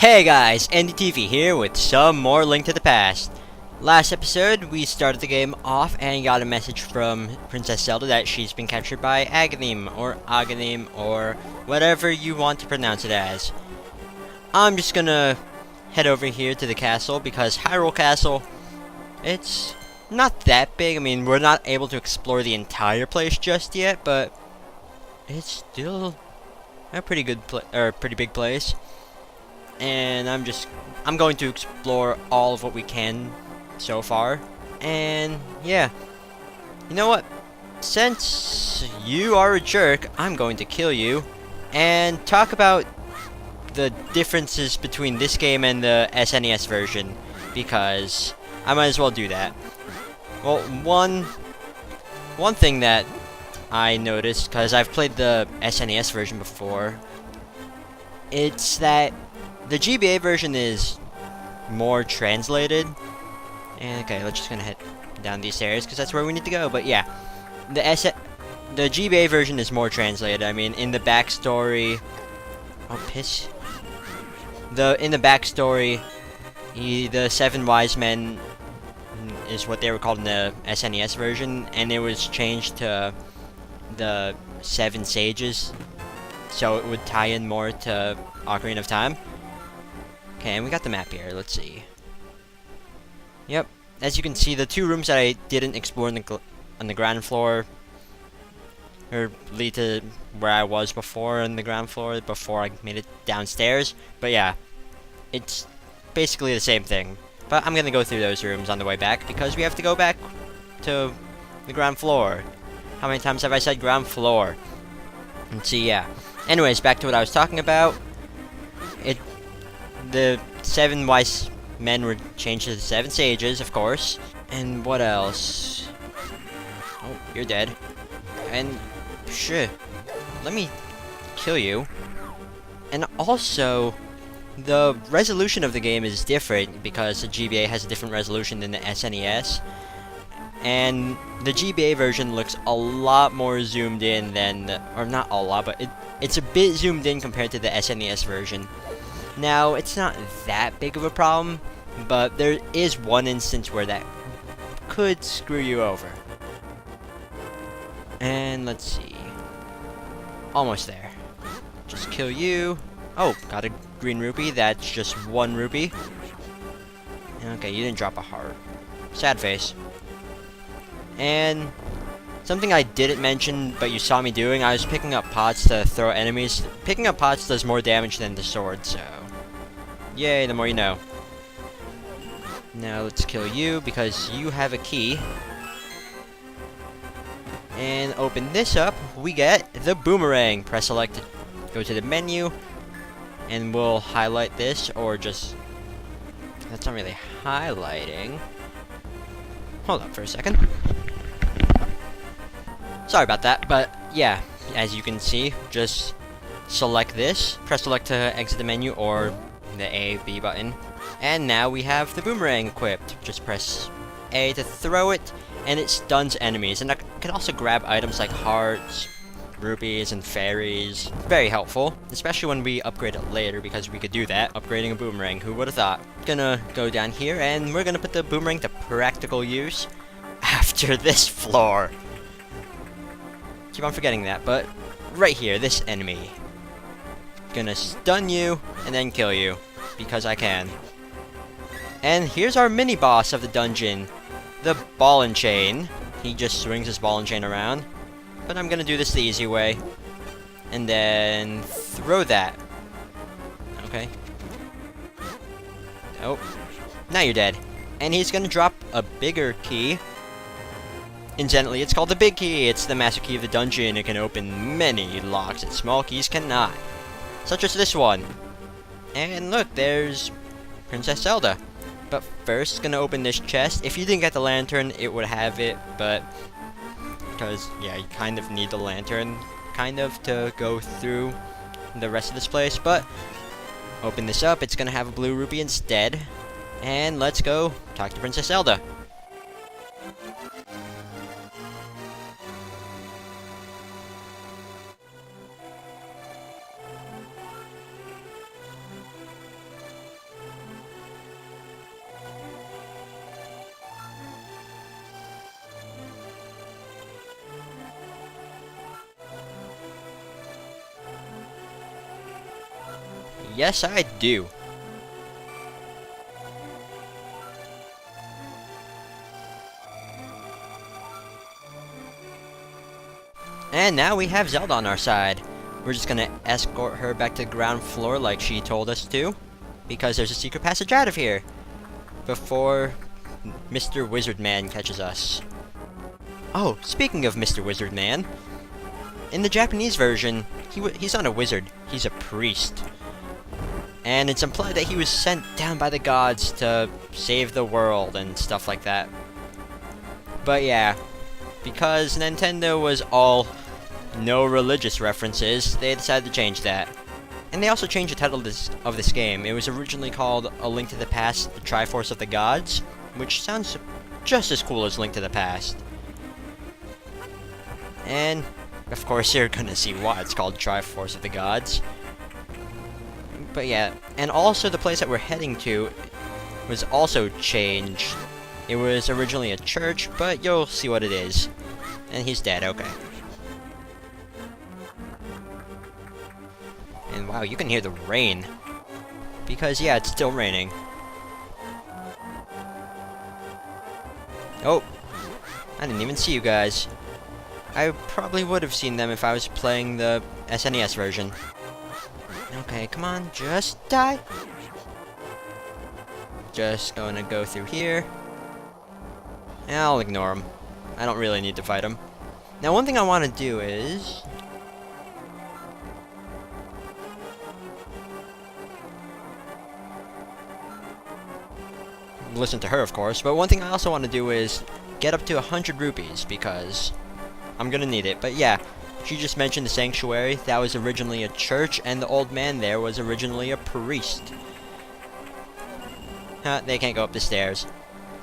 Hey guys, NDTV here with some more Link to the Past. Last episode, we started the game off and got a message from Princess Zelda that she's been captured by Aghanim, or whatever you want to pronounce it as. I'm just gonna head over here to the castle because Hyrule Castle, it's not that big. I mean, we're not able to explore the entire place just yet, but it's still a pretty big place. And I'm going to explore all of what we can so far. And yeah, you know what? Since you are a jerk, I'm going to kill you and talk about the differences between this game and the SNES version, because I might as well do that. Well, one thing that I noticed, because I've played the SNES version before, it's that the GBA version is more translated. And okay, let's just gonna head down these stairs because that's where we need to go. But yeah, the GBA version is more translated. I mean, in the backstory, in the backstory, the Seven Wise Men is what they were called in the SNES version, and it was changed to the Seven Sages, so it would tie in more to Ocarina of Time. Okay, and we got the map here. Let's see. Yep, as you can see, the two rooms that I didn't explore on the ground floor lead to where I was before on the ground floor before I made it downstairs. But yeah, it's basically the same thing. But I'm gonna go through those rooms on the way back because we have to go back to the ground floor. How many times have I said ground floor? Let's see, yeah. Anyways, back to what I was talking about. The Seven Wise Men were changed to the Seven Sages, of course. And what else? Oh, you're dead. And sure, let me kill you. And also, the resolution of the game is different because the GBA has a different resolution than the SNES. And the GBA version looks a lot more zoomed in than or not a lot, but it's a bit zoomed in compared to the SNES version. Now, it's not that big of a problem, but there is one instance where that could screw you over. And let's see. Almost there. Just kill you. Oh, got a green rupee. That's just one rupee. Okay, you didn't drop a heart. Sad face. And something I didn't mention, but you saw me doing, I was picking up pots to throw enemies. Picking up pots does more damage than the sword, so yay, the more you know. Now let's kill you because you have a key. And open this up, we get the boomerang. Press select to go to the menu, and we'll highlight this, or just... That's not really highlighting. Hold up for a second. Sorry about that, but yeah, as you can see, just select this, press select to exit the menu, or the A, B button, and now we have the boomerang equipped. Just press A to throw it, and it stuns enemies, and I can also grab items like hearts, rupees, and fairies. Very helpful, especially when we upgrade it later, because we could do that, upgrading a boomerang, who would have thought. Gonna go down here, and we're gonna put the boomerang to practical use after this floor. Keep on forgetting that, but right here, this enemy. Gonna stun you, and then kill you, because I can. And here's our mini-boss of the dungeon, the ball and chain. He just swings his ball and chain around, but I'm gonna do this the easy way. And then throw that. Okay. Oh, now you're dead. And he's gonna drop a bigger key. Incidentally, it's called the Big Key. It's the master key of the dungeon. It can open many locks that small keys cannot. Such as this one. And look, there's Princess Zelda. But first, gonna open this chest. If you didn't get the lantern, it would have it, but... Because, yeah, you kind of need the lantern, to go through the rest of this place. But, open this up. It's gonna have a blue rupee instead. And let's go talk to Princess Zelda. Yes, I do. And now we have Zelda on our side. We're just gonna escort her back to the ground floor like she told us to, because there's a secret passage out of here before Mr. Wizard Man catches us. Oh, speaking of Mr. Wizard Man, in the Japanese version, he's not a wizard, he's a priest. And it's implied that he was sent down by the gods to save the world and stuff like that. But yeah, because Nintendo was all no religious references, they decided to change that. And they also changed the title of this game. It was originally called A Link to the Past, The Triforce of the Gods, which sounds just as cool as Link to the Past. And, of course, you're gonna see why it's called Triforce of the Gods. But yeah, and also the place that we're heading to was also changed. It was originally a church, but you'll see what it is. And he's dead, okay. And wow, you can hear the rain. Because, yeah, it's still raining. Oh, I didn't even see you guys. I probably would have seen them if I was playing the SNES version. Okay, come on, just die. Just gonna go through here. And I'll ignore him. I don't really need to fight him. Now, one thing I want to do is... listen to her, of course, but one thing I also want to do is get up to 100 rupees, because I'm gonna need it. But yeah, she just mentioned the sanctuary. That was originally a church, and the old man there was originally a priest. Huh, they can't go up the stairs.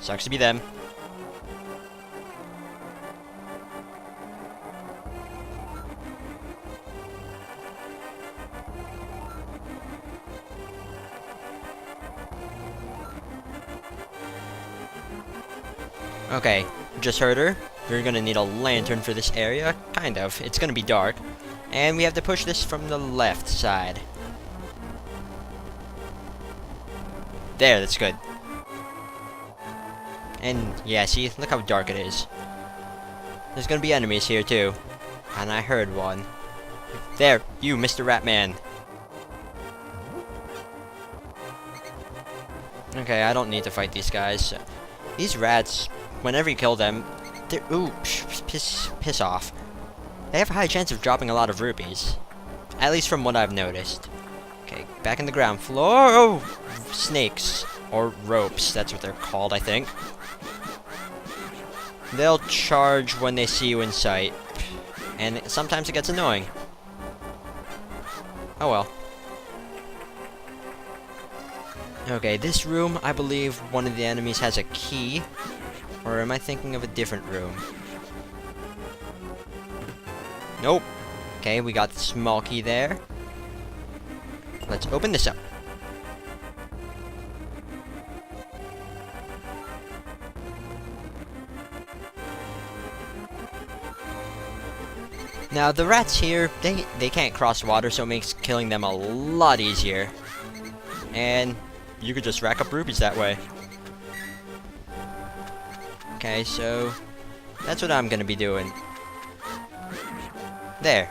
Sucks to be them. Okay, just heard her. You're gonna need a lantern for this area. Kind of. It's gonna be dark. And we have to push this from the left side. There, that's good. And, yeah, see? Look how dark it is. There's gonna be enemies here, too. And I heard one. There, you, Mr. Ratman. Okay, I don't need to fight these guys. These rats, whenever you kill them, they're... ooh, piss off. They have a high chance of dropping a lot of rupees. At least from what I've noticed. Okay, back in the ground floor. Oh, snakes. Or ropes, that's what they're called, I think. They'll charge when they see you in sight. And sometimes it gets annoying. Oh well. Okay, this room, I believe one of the enemies has a key. Or am I thinking of a different room? Nope. Okay, we got the small key there. Let's open this up. Now, the rats here, they can't cross water, so it makes killing them a lot easier. And you could just rack up rupees that way. Okay, so that's what I'm gonna be doing. There.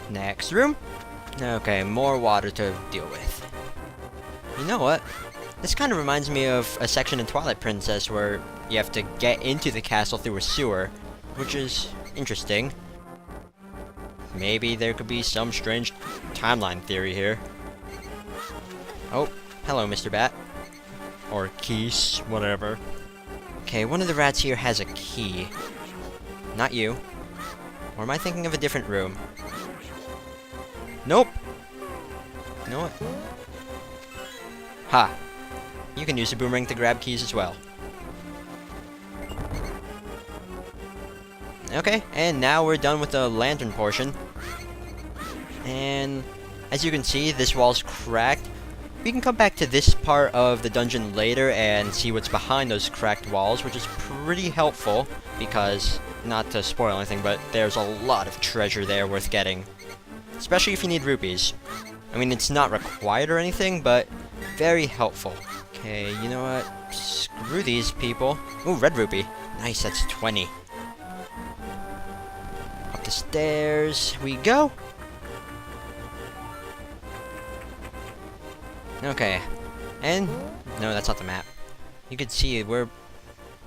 Next room. Okay, more water to deal with. You know what? This kind of reminds me of a section in Twilight Princess where you have to get into the castle through a sewer, which is interesting. Maybe there could be some strange timeline theory here. Oh, hello, Mr. Bat. Or Keese, whatever. Okay, one of the rats here has a key. Not you. Or am I thinking of a different room? Nope! You know what? Ha! You can use a boomerang to grab keys as well. Okay, and now we're done with the lantern portion. And as you can see, this wall's cracked. We can come back to this part of the dungeon later and see what's behind those cracked walls, which is pretty helpful, because, not to spoil anything, but there's a lot of treasure there worth getting. Especially if you need rupees. I mean, it's not required or anything, but very helpful. Okay, you know what? Screw these people. Ooh, red rupee. Nice, that's 20. Up the stairs we go. Okay, and no, that's not the map. You can see we're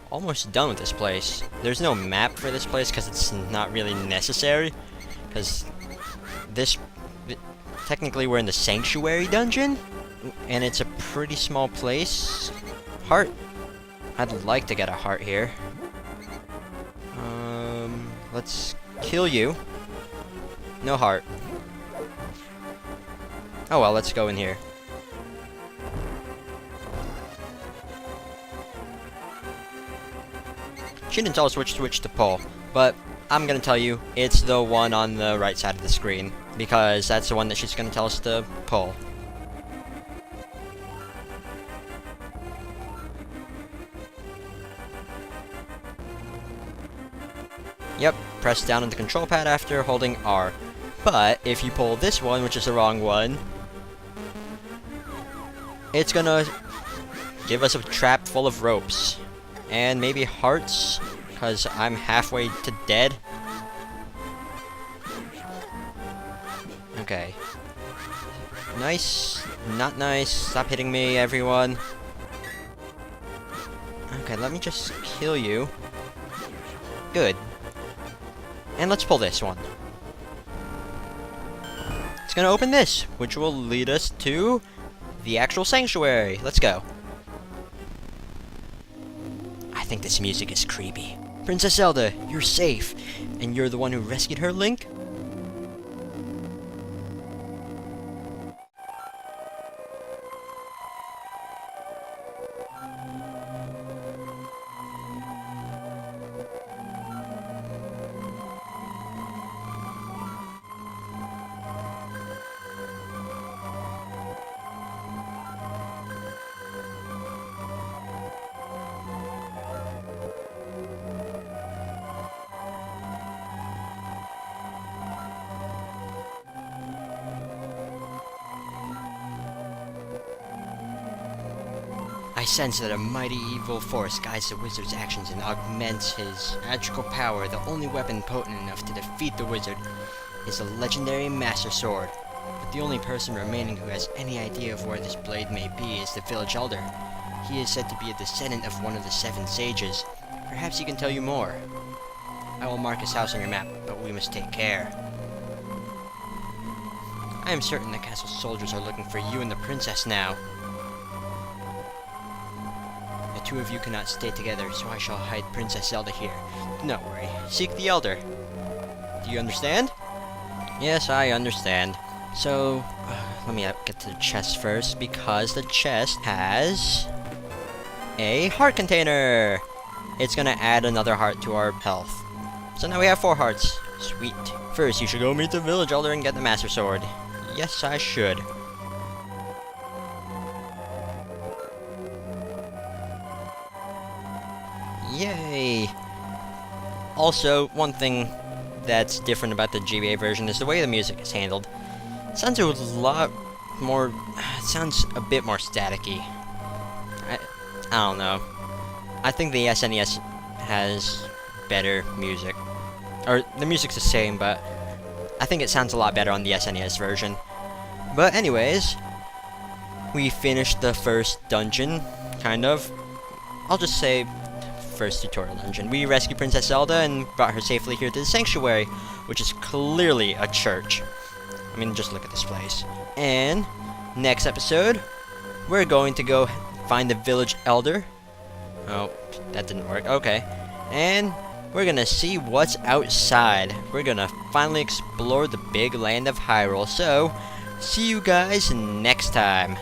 almost done with this place. There's no map for this place because it's not really necessary. Because technically we're in the Sanctuary dungeon, and it's a pretty small place. Heart. I'd like to get a heart here. Let's kill you. No heart. Oh well, let's go in here. She didn't tell us which switch to pull, but I'm gonna tell you it's the one on the right side of the screen, because that's the one that she's gonna tell us to pull. Yep, press down on the control pad after holding R. But if you pull this one, which is the wrong one, it's gonna give us a trap full of ropes. And maybe hearts, because I'm halfway to dead. Okay. Nice. Not nice. Stop hitting me, everyone. Okay, let me just kill you. Good. And let's pull this one. It's gonna open this, which will lead us to the actual sanctuary. Let's go. I think this music is creepy. Princess Zelda, you're safe. And you're the one who rescued her, Link? I sense that a mighty evil force guides the wizard's actions and augments his magical power. The only weapon potent enough to defeat the wizard is the legendary Master Sword. But the only person remaining who has any idea of where this blade may be is the village elder. He is said to be a descendant of one of the 7 sages. Perhaps he can tell you more. I will mark his house on your map, but we must take care. I am certain the castle soldiers are looking for you and the princess now. The 2 of you cannot stay together, so I shall hide Princess Zelda here. Do not worry. Seek the elder. Do you understand? Yes, I understand. So, let me get to the chest first, because the chest has a heart container. It's gonna add another heart to our health. So now we have 4 hearts. Sweet. First, you should go meet the village elder and get the Master Sword. Yes, I should. Yay! Also, one thing that's different about the GBA version is the way the music is handled. It sounds a lot more... It sounds a bit more staticky. I don't know. I think the SNES has better music. Or, the music's the same, but I think it sounds a lot better on the SNES version. But anyways, we finished the first dungeon, kind of. I'll just say first tutorial dungeon. We rescued Princess Zelda and brought her safely here to the sanctuary, which is clearly a church. I mean, just look at this place. And next episode, we're going to go find the village elder. Oh, that didn't work. Okay. And we're gonna see what's outside. We're gonna finally explore the big land of Hyrule. So, see you guys next time.